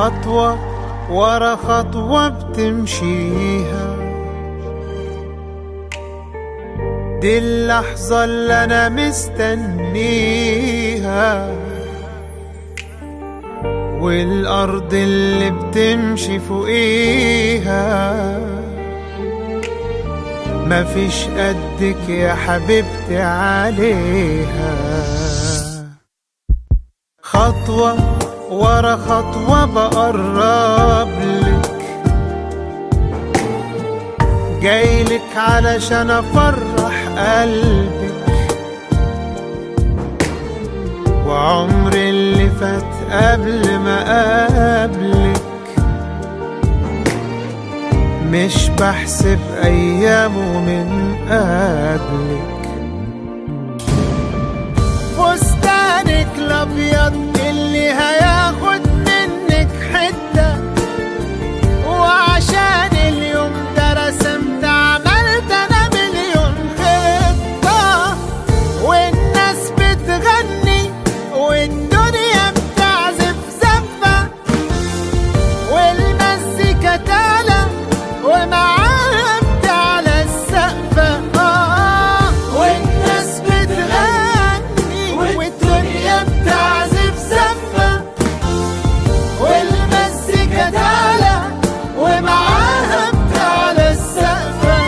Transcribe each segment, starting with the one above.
خطوة ورا خطوة بتمشيها، دي اللحظة اللي أنا مستنيها، والأرض اللي بتمشي فوقيها. مفيش قدك يا حبيبتي عليها. خطوة ورا خطوة بقربلك، جايلك علشان أفرح قلبك، وعمر اللي فات قبل ما قابلك مش بحسب أيامه من قبلك. فستانك الأبيض اللي هياخد منك حتة، وعشان اليوم ده رسمت عملت أنا مليون خطة، والناس بتغني والدنيا بتعزف زفة، والمزيكا تعلى ومعاها بتعلى السقفة. والناس بتغني والدنيا بتعزف زفة، والمزيكا تعلى ومعاها بتعلى السقفة.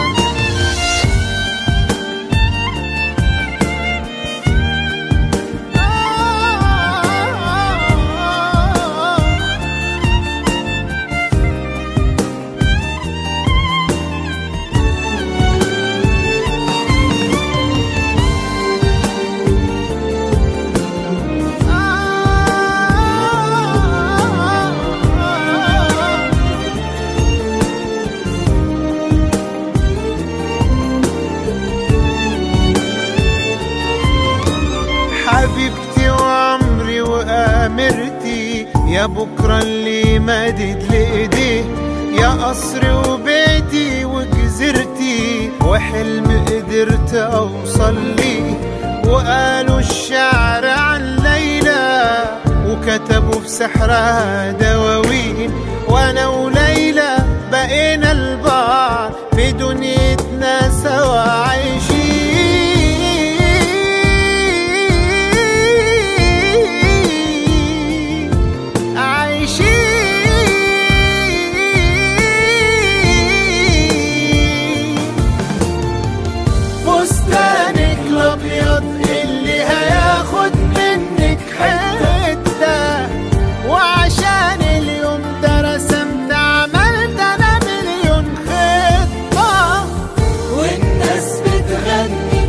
حبيبتي وعمري وآمرتي، يا بكرة اللي مدد لإيديه، يا قصري وبيتي وجزيرتي، وحلم قدرت أوصل ليه. وقالوا الشعر عن ليلى، وكتبوا في سحرها دواوين، وأنا وليلى بقينا البعض في دنيتنا سوا عايشين. فستانك الأبيض اللي هياخد منك حتة، وعشان اليوم ده رسمت عملت أنا مليون خطة، والناس بتغني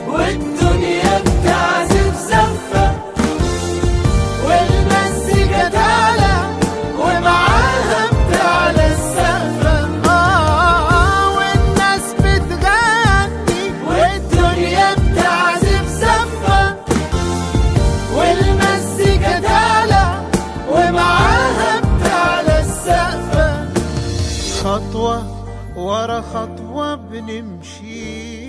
والدنيا بتعزف زفة، والمزيكا تعلى ومعاها بتعلى السقفة. والناس بتغني والدنيا بتعزف زفة، والمزيكا تعلى ومعاها بتعلى السقفة. خطوة ورا خطوة بنمشي.